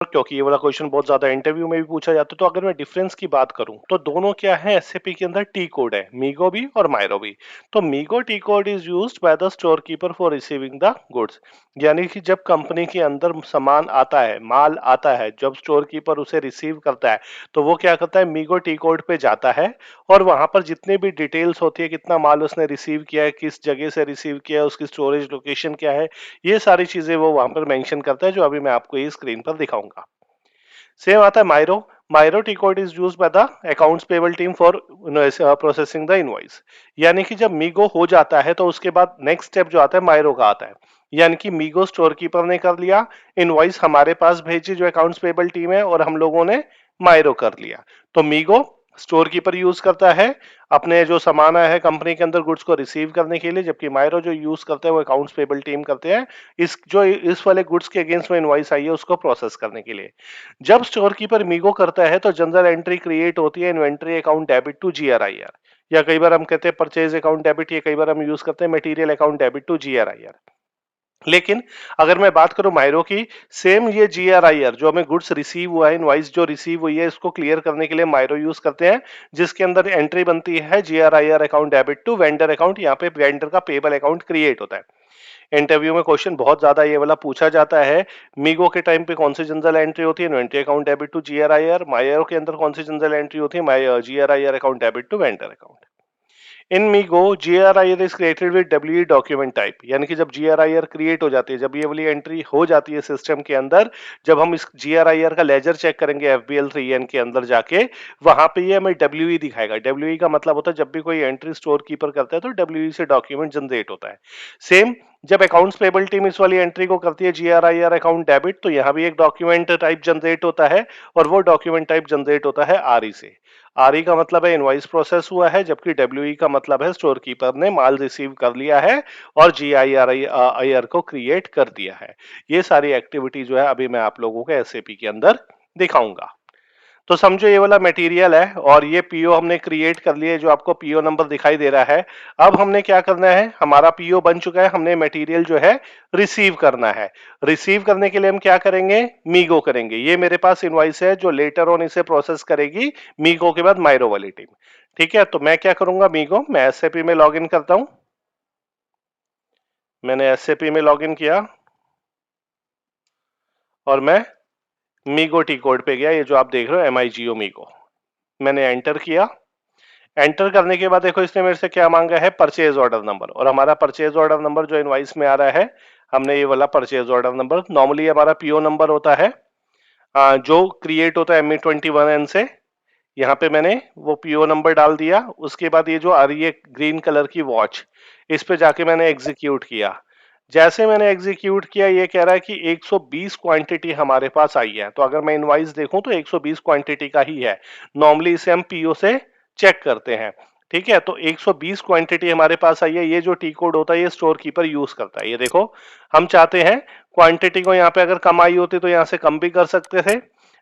क्योंकि ये वाला क्वेश्चन बहुत ज्यादा इंटरव्यू में भी पूछा जाता है। तो अगर मैं डिफरेंस की बात करूं तो दोनों क्या है, एसएपी के अंदर टी कोड है, मीगो भी और मायरो भी। तो MeeGo T code is used by the store keeper for receiving the goods. यानी कि जब कंपनी के अंदर सामान आता है, माल आता है, जब स्टोर कीपर उसे रिसीव करता है तो वो क्या करता है, मीगो टी कोड पे जाता है और वहां पर जितने भी डिटेल्स होती है, कितना माल उसने रिसीव किया है, किस जगह से रिसीव किया है, उसकी स्टोरेज लोकेशन क्या है, ये सारी चीजें वो वहां पर मेंशन करता है, जो अभी मैं आपको ये स्क्रीन पर दिखाऊंगा। सेम आता है Miro. Miro T code is used by the accounts payable team for processing the invoice. यानी कि जब मीगो हो जाता है तो उसके बाद नेक्स्ट स्टेप जो आता है मायरो का आता है। यानी कि मीगो स्टोर कीपर ने कर लिया, इनवॉइस हमारे पास भेजी जो अकाउंट्स पेबल टीम है, और हम लोगों ने मायरो कर लिया। तो मीगो स्टोर कीपर यूज करता है अपने जो सामान आया है कंपनी के अंदर गुड्स को रिसीव करने के लिए, जबकि मायरो जो यूज करते हैं वो अकाउंट्स पेबल टीम करते हैं इस वाले गुड्स के अगेंस्ट में इनवॉइस आई है उसको प्रोसेस करने के लिए। जब स्टोर कीपर मीगो करता है तो जनरल एंट्री क्रिएट होती है, इन्वेंट्री अकाउंट डेबिट टू जीआरआईआर, या कई बार हम कहते हैं परचेज अकाउंट डेबिट, या कई बार हम यूज करते हैं मटेरियल अकाउंट डेबिट टू जीआरआईआर। लेकिन अगर मैं बात करूं मायरो की, सेम ये जीआरआईआर जो हमें गुड्स रिसीव हुआ है, इनवॉइस जो रिसीव हुई है, इसको क्लियर करने के लिए मायरो यूज करते हैं, जिसके अंदर एंट्री बनती है GRIR account debit to vendor account. यहाँ पे वेंडर का पेबल अकाउंट क्रिएट होता है। इंटरव्यू में क्वेश्चन बहुत ज्यादा ये वाला पूछा जाता है, मीगो के टाइम पे कौन सी जनरल एंट्री होती है, inventory account debit to GRIR. MIRO के अंदर कौन सी जनरल एंट्री होती है, GRIR account debit to vendor account. In MIGO GRIR is created with W document type. यानी कि जब जीआरआईआर क्रिएट हो जाती है, जब ये वाली एंट्री हो जाती है सिस्टम के अंदर, जब हम इस जीआरआईआर का लेजर चेक करेंगे एफबीएल 3N के अंदर जाके, वहां पे ये हमें डब्ल्यू दिखाएगा। डब्ल्यू का मतलब होता है जब भी कोई एंट्री स्टोर कीपर करता है तो डब्ल्यू से डॉक्यूमेंट जनरेट होता है। सेम जब अकाउंट्स पेबल टीम इस वाली एंट्री को करती है जीआरआईआर अकाउंट डेबिट, तो यहाँ भी एक डॉक्यूमेंट टाइप जनरेट होता है, और वो डॉक्यूमेंट टाइप जनरेट होता है आरई से। आरई का मतलब है इनवॉइस प्रोसेस हुआ है, जबकि डब्ल्यूई का मतलब है स्टोर कीपर ने माल रिसीव कर लिया है और जीआईआर को क्रिएट कर दिया है। ये सारी एक्टिविटी जो है अभी मैं आप लोगों को एसएपी के अंदर दिखाऊंगा। तो समझो ये वाला मटेरियल है और ये पीओ हमने क्रिएट कर लिया है, जो आपको पीओ नंबर दिखाई दे रहा है। अब हमने क्या करना है, हमारा पीओ बन चुका है, हमने मटेरियल जो है रिसीव करना है। रिसीव करने के लिए हम क्या करेंगे, मीगो करेंगे। ये मेरे पास इनवॉइस है जो लेटर ऑन इसे प्रोसेस करेगी मीगो के बाद मायरो वाली टीम। ठीक है, तो मैं क्या करूंगा, मीगो मैं एसएपी में लॉग इन करता हूं। मैंने एसएपी में लॉग इन किया और मैं मीगो टी कोड पे गया, ये जो आप देख रहे हो MIGO मीगो, मैंने एंटर किया। एंटर करने के बाद देखो इसने मेरे से क्या मांगा है, परचेज ऑर्डर नंबर। और हमारा परचेज ऑर्डर नंबर जो इनवाइस में आ रहा है, हमने ये वाला परचेज ऑर्डर नंबर, नॉर्मली हमारा पीओ नंबर होता है जो क्रिएट होता है ME21N से। यहाँ पे मैंने वो पीओ नंबर डाल दिया। उसके बाद ये जो आ रही है ग्रीन कलर की वॉच, इस पे जाके मैंने एग्जीक्यूट किया। जैसे मैंने एग्जीक्यूट किया, ये कह रहा है कि 120 क्वांटिटी हमारे पास आई है। तो अगर मैं इनवाइस देखूं तो 120 क्वांटिटी का ही है। नॉर्मली इसे हम पीओ से चेक करते हैं। ठीक है, तो 120 क्वांटिटी हमारे पास आई है। ये जो टी कोड होता है ये स्टोर कीपर यूज करता है। ये देखो, हम चाहते हैं क्वांटिटी को यहाँ पे अगर कम आई होती तो यहाँ से कम भी कर सकते थे।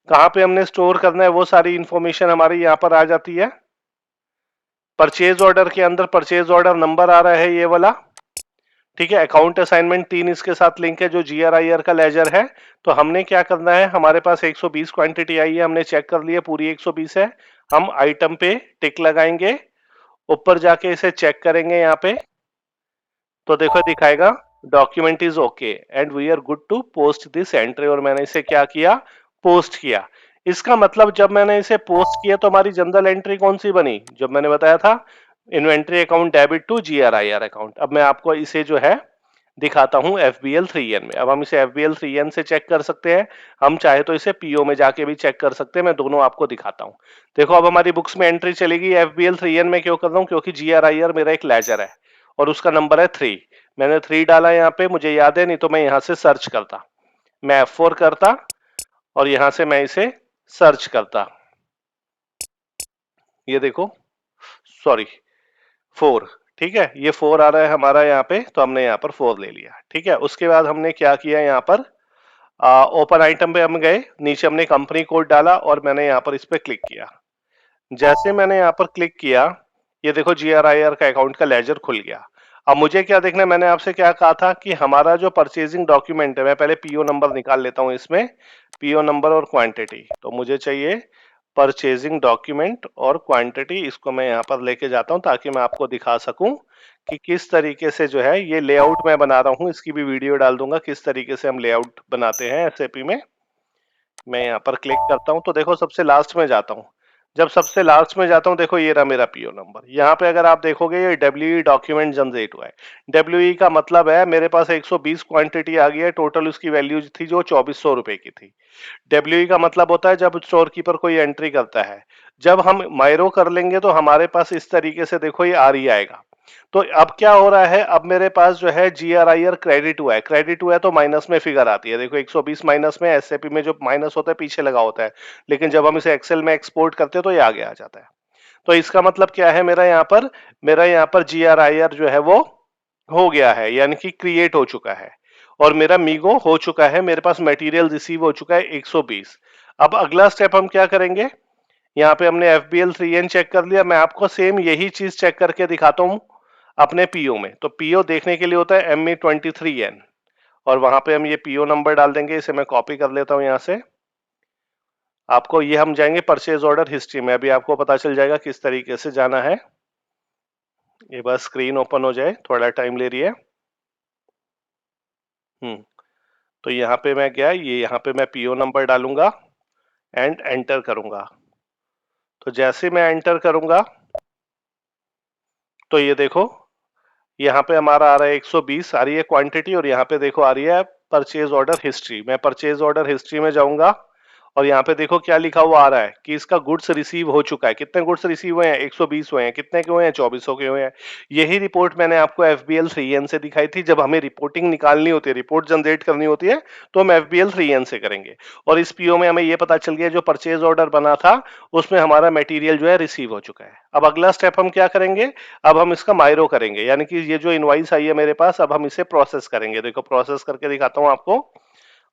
कहाँ पे हमने स्टोर करना है वो सारी इंफॉर्मेशन हमारी यहाँ पर आ जाती है। परचेज ऑर्डर के अंदर परचेज ऑर्डर नंबर आ रहा है ये वाला। ठीक है, अकाउंट असाइनमेंट 3 इसके साथ लिंक है जो जीआरआईआर का लेजर है। तो हमने क्या करना है, हमारे पास 120 क्वांटिटी आई है, हमने चेक कर लिया पूरी 120 है। हम आइटम पे टिक लगाएंगे, ऊपर जाके इसे चेक करेंगे यहाँ पे, तो देखो दिखाएगा document is okay and we are good to post this entry. और मैंने इसे क्या किया, पोस्ट किया। इसका मतलब जब मैंने इसे पोस्ट किया तो हमारी जनरल एंट्री कौन सी बनी, जब मैंने बताया था inventory account debit to GRIR account. अब मैं आपको इसे जो है दिखाता हूं FBL3N में। अब हम इसे FBL3N से चेक कर सकते हैं, हम चाहे तो इसे पीओ में जाके भी चेक कर सकते हैं। मैं दोनों आपको दिखाता हूं। देखो अब हमारी बुक्स में एंट्री चलेगी FBL3N में। क्यों कर रहा हूं, क्योंकि जीआरआईआर मेरा एक लेजर है और उसका नंबर है 3। मैंने 3 डाला यहाँ पे, मुझे याद है, नहीं तो मैं यहाँ से सर्च करता, मैं F4 करता और यहां से मैं इसे सर्च करता। ये देखो, सॉरी 4। ठीक है, ये 4 आ रहा है हमारा यहाँ पे, तो हमने यहाँ पर 4 ले लिया। ठीक है, उसके बाद हमने क्या किया, यहाँ पर ओपन आइटम पे हम गए, नीचे हमने कंपनी कोड डाला और मैंने यहाँ पर इस पे क्लिक किया। जैसे मैंने यहाँ पर क्लिक किया, ये देखो जीआरआईआर का अकाउंट का लेजर खुल गया। अब मुझे क्या देखना है, मैंने आपसे क्या कहा था कि हमारा जो परचेजिंग डॉक्यूमेंट है, मैं पहले पीओ नंबर निकाल लेता हूं इसमें, पीओ नंबर और क्वांटिटी। तो मुझे चाहिए परचेजिंग डॉक्यूमेंट और क्वांटिटी, इसको मैं यहाँ पर लेके जाता हूँ ताकि मैं आपको दिखा सकूं कि किस तरीके से जो है ये लेआउट मैं बना रहा हूँ। इसकी भी वीडियो डाल दूंगा किस तरीके से हम लेआउट बनाते हैं एसएपी में। मैं यहाँ पर क्लिक करता हूँ तो देखो सबसे लास्ट में जाता हूँ। जब सबसे लास्ट में जाता हूँ देखो ये रहा मेरा पीओ नंबर। यहाँ पे अगर आप देखोगे ये डब्ल्यू डॉक्यूमेंट जनरेट हुआ है। डब्ल्यू का मतलब है मेरे पास 120 क्वांटिटी आ गई है, टोटल उसकी वैल्यू थी जो 2400 रुपए की थी। डब्ल्यू का मतलब होता है जब स्टोर कीपर कोई एंट्री करता है। जब हम माइरो कर लेंगे तो हमारे पास इस तरीके से देखो ये आ रही आएगा। तो अब क्या हो रहा है, अब मेरे पास जो है जीआरआईआर क्रेडिट हुआ है। क्रेडिट हुआ है तो माइनस में फिगर आती है। देखो 120 माइनस में, एसएपी में जो माइनस होता है पीछे लगा होता है, लेकिन जब हम इसे एक्सेल में एक्सपोर्ट करते हैं तो ये आगे आ जाता है। तो इसका मतलब क्या है, मेरा यहाँ पर जीआरआईआर जो है वो हो गया है, यानी कि क्रिएट हो चुका है। और मेरा मीगो हो चुका है, मेरे पास मटेरियल रिसीव हो चुका है 120। अब अगला स्टेप हम क्या करेंगे, यहाँ पे हमने FBL 3N चेक कर लिया। मैं आपको सेम यही चीज चेक करके दिखाता हूँ अपने पीओ में। तो पीओ देखने के लिए होता है ME23N, और वहां पे हम ये पीओ नंबर डाल देंगे। इसे मैं कॉपी कर लेता हूँ यहाँ से। आपको ये हम जाएंगे परचेज ऑर्डर हिस्ट्री में, अभी आपको पता चल जाएगा किस तरीके से जाना है। ये बस स्क्रीन ओपन हो जाए, थोड़ा टाइम ले रही है। तो यहाँ पे मैं गया, ये यहाँ पे मैं पीओ नंबर डालूंगा एंड एंटर करूंगा। तो जैसे मैं एंटर करूंगा तो ये देखो यहाँ पे हमारा आ रहा है 120 आ रही है क्वांटिटी, और यहाँ पे देखो आ रही है परचेज ऑर्डर हिस्ट्री। मैं परचेज ऑर्डर हिस्ट्री में जाऊंगा और यहाँ पे देखो क्या लिखा हुआ आ रहा है कि इसका गुड्स रिसीव हो चुका है। कितने गुड्स रिसीव हुए हैं, 120 हुए हैं। कितने के हुए हैं, 2400 के हुए हैं। यही रिपोर्ट मैंने आपको FBL 3N से दिखाई थी। जब हमें रिपोर्टिंग निकालनी होती है, रिपोर्ट जनरेट करनी होती है, तो हम FBL 3N से करेंगे। और इस पीओ में हमें ये पता चल गया जो परचेज ऑर्डर बना था उसमें हमारा मटेरियल जो है रिसीव हो चुका है। अब अगला स्टेप हम क्या करेंगे, अब हम इसका माइरो करेंगे, यानी कि ये जो इनवाइस आई है मेरे पास, अब हम इसे प्रोसेस करेंगे। देखो प्रोसेस करके दिखाता हूं आपको।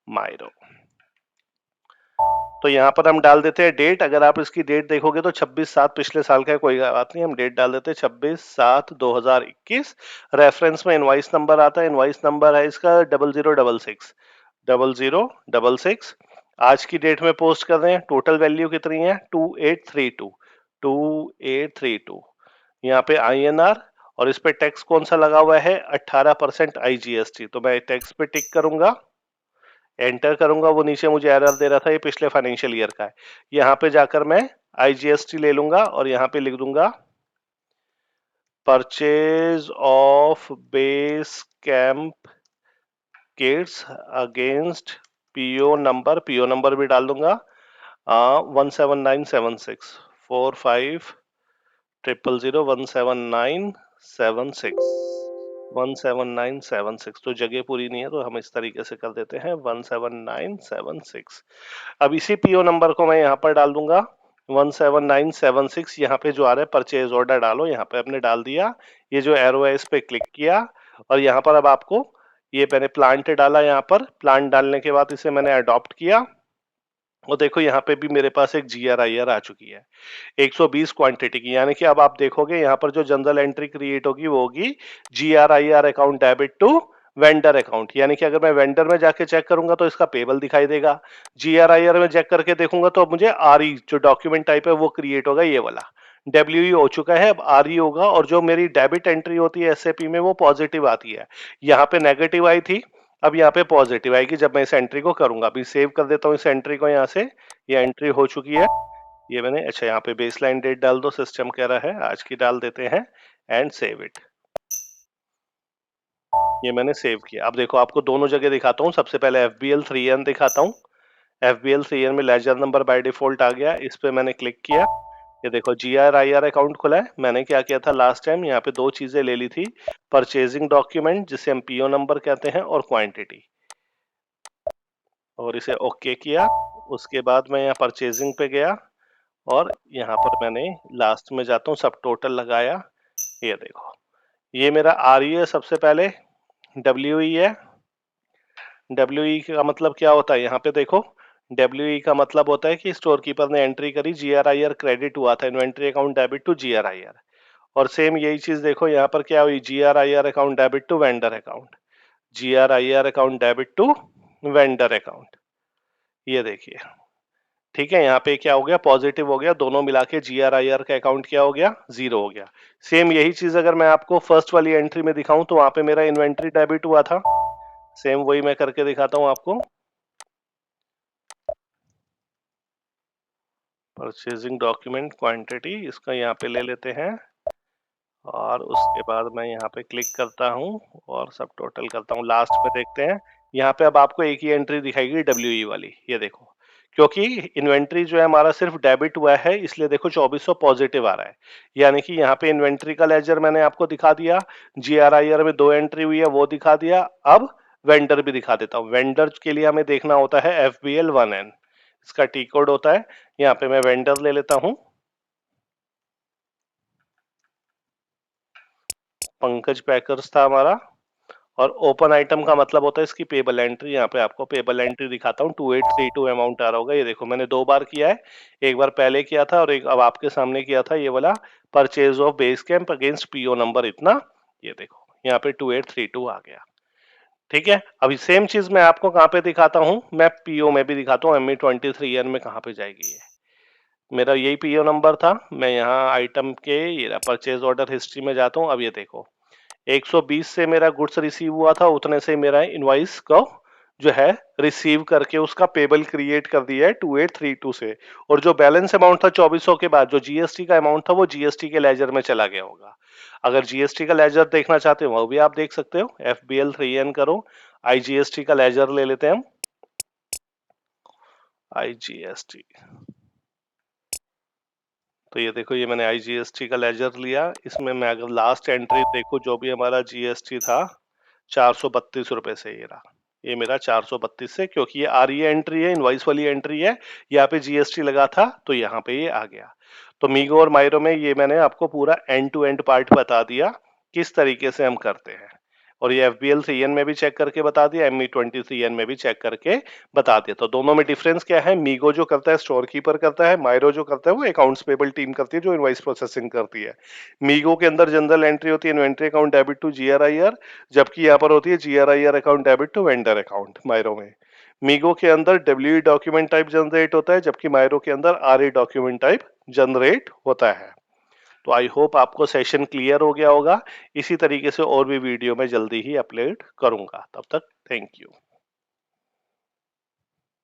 माइरो, तो यहाँ पर हम डाल देते हैं डेट। अगर आप इसकी डेट देखोगे तो 26/7 पिछले साल का है, कोई बात नहीं, हम डेट डाल देते हैं 26/7/2021। रेफरेंस में इनवाइस नंबर आता है, इनवाइस नंबर है इसका 0066। आज की डेट में पोस्ट कर रहे हैं। टोटल वैल्यू कितनी है, 2832। यहाँ पे INR, और इस पे टैक्स कौन सा लगा हुआ है, 18% IGST। तो मैं टैक्स पे टिक करूंगा, एंटर करूंगा। वो नीचे मुझे एरर दे रहा था, ये पिछले फाइनेंशियल ईयर का है। यहाँ पे जाकर मैं IGST ले लूंगा और यहाँ पे लिख दूंगा purchase of base camp kits against PO number भी डाल दूंगा 17976 17976। तो जगह पूरी नहीं है तो हम इस तरीके से कर देते हैं 17976। अब इसी पीओ नंबर को मैं यहाँ पर डाल दूंगा 17976। यहाँ पे जो आ रहा है परचेज ऑर्डर डालो, यहाँ पे आपने डाल दिया। ये जो एरो है इस पे क्लिक किया और यहाँ पर अब आपको, ये मैंने प्लांट डाला, यहाँ पर प्लांट डालने के बाद इसे मैंने अडॉप्ट किया। और देखो यहाँ पे भी मेरे पास एक GRIR आ चुकी है 120 क्वांटिटी की। यानी कि अब आप देखोगे यहाँ पर जो जनरल एंट्री क्रिएट होगी वो होगी GRIR account debit to vendor account. यानी कि अगर मैं वेंडर में जाके चेक करूंगा तो इसका पेबल दिखाई देगा। GRIR में चेक करके देखूंगा तो मुझे RE जो डॉक्यूमेंट टाइप है वो क्रिएट होगा, ये वाला। WE हो चुका है, अब RE होगा। और जो मेरी डेबिट एंट्री होती है SAP में वो पॉजिटिव आती है। यहाँ पे नेगेटिव आई थी, अब यहाँ पे पॉजिटिव आएगी जब मैं इस एंट्री को करूंगा। अभी सेव कर देता हूँ इस एंट्री को यहाँ से। ये एंट्री हो चुकी है, ये मैंने, अच्छा यहाँ पे बेसलाइन डेट डाल दो, सिस्टम कह रहा है आज की डाल देते हैं एंड सेव इट। ये मैंने सेव किया। अब देखो आपको दोनों जगह दिखाता हूँ। सबसे पहले FBL 3N दिखाता हूँ। FBL 3N में लेजर नंबर बाय डिफॉल्ट आ गया, इस पे मैंने क्लिक किया। ये देखो GRIR अकाउंट खुला है। मैंने क्या किया था लास्ट टाइम, यहाँ पे दो चीजें ले ली थी, परचेजिंग डॉक्यूमेंट जिसे हम पीओ नंबर कहते हैं और क्वांटिटी, और इसे ओके किया। उसके बाद मैं यहाँ परचेजिंग पे गया और यहाँ पर मैंने लास्ट में जाता हूँ, सब टोटल लगाया। ये देखो ये मेरा RE है सबसे पहले, WE है। WE का मतलब क्या होता है, यहाँ पे देखो WE का मतलब होता है कि स्टोर कीपर ने एंट्री करी, GRIR क्रेडिट हुआ था, inventory account debit to GRIR। और सेम यही चीज देखो यहाँ पर क्या हुई, GRIR account debit to vendor account, GRIR account debit to vendor account, ये देखिए। ठीक है, यहाँ पे क्या हो गया, पॉजिटिव हो गया, दोनों मिला के GRIR का अकाउंट क्या हो गया, जीरो हो गया। सेम यही चीज अगर मैं आपको फर्स्ट वाली एंट्री में दिखाऊं तो वहां पे मेरा इन्वेंट्री डेबिट हुआ था, सेम वही मैं करके दिखाता हूं आपको। परचेजिंग डॉक्यूमेंट क्वांटिटी, इसका यहाँ पे ले लेते हैं और उसके बाद मैं यहाँ पे क्लिक करता हूँ और सब टोटल करता हूँ, लास्ट में देखते हैं। यहाँ पे अब आपको एक ही एंट्री दिखाएगी WE वाली, ये देखो, क्योंकि इन्वेंट्री जो है हमारा सिर्फ डेबिट हुआ है इसलिए देखो 2400 पॉजिटिव आ रहा है। यानी कि यहाँ पे इन्वेंट्री का लेजर मैंने आपको दिखा दिया, GRIR में 2 एंट्री हुई है वो दिखा दिया। अब वेंडर भी दिखा देता हूँ। वेंडर के लिए हमें देखना होता है FBL1N, इसका टी कोड होता है। यहाँ पे मैं वेंडर ले लेता हूँ, पंकज पैकर्स था हमारा, और ओपन आइटम का मतलब होता है इसकी पेबल एंट्री। यहाँ पे आपको पेबल एंट्री दिखाता हूँ, 2832 अमाउंट आ रहा होगा, ये देखो मैंने 2 बार किया है, एक बार पहले किया था और एक अब आपके सामने किया था, ये वाला purchase of base camp against PO number इतना, ये देखो यहाँ पे 2832 आ गया। ठीक है, अभी सेम चीज मैं आपको कहाँ पे दिखाता हूँ, मैं PO में भी दिखाता हूँ, ME23N में कहाँ पे जाएगी ये। मेरा यही PO नंबर था, मैं यहाँ आइटम के ये परचेज ऑर्डर हिस्ट्री में जाता हूँ। अब ये देखो 120 से मेरा गुड्स रिसीव हुआ था, उतने से मेरा इनवॉइस को जो है रिसीव करके उसका पेबल क्रिएट कर दिया है 2832 से, और जो बैलेंस अमाउंट था 2400 के बाद जो GST का अमाउंट था वो GST के लेजर में चला गया होगा। अगर GST का लेजर देखना चाहते हो वो भी आप देख सकते हो, FBL3N करो, IGST का लेजर ले लेते हैं हम, IGST। तो ये देखो ये मैंने IGST का लेजर लिया, इसमें मैं अगर लास्ट एंट्री देखो जो भी हमारा GST था 432 रुपए से, ये रहा, ये मेरा 432 से, क्योंकि ये RE एंट्री है, इनवॉइस वाली एंट्री है, यहाँ पे GST लगा था तो यहाँ पे ये आ गया। तो मीगो और मायरो में ये मैंने आपको पूरा एंड टू एंड पार्ट बता दिया किस तरीके से हम करते हैं, और ये FBL3N में भी चेक करके बता दिया, ME23N में भी चेक करके बता दिया। तो दोनों में डिफरेंस क्या है, मीगो जो करता है स्टोर कीपर करता है, मायरो जो करता है वो अकाउंट्स पेबल टीम करती है जो इनवॉइस प्रोसेसिंग करती है। मीगो के अंदर जनरल एंट्री होती है inventory account debit to GRIR, जबकि यहाँ पर होती है GRIR account debit to vendor account MIRO में। मीगो के अंदर WE डॉक्यूमेंट टाइप जनरेट होता है, जबकि मायरो के अंदर RE डॉक्यूमेंट टाइप जनरेट होता है। तो आई होप आपको सेशन क्लियर हो गया होगा। इसी तरीके से और भी वीडियो मैं जल्दी ही अपलोड करूंगा, तब तक थैंक यू।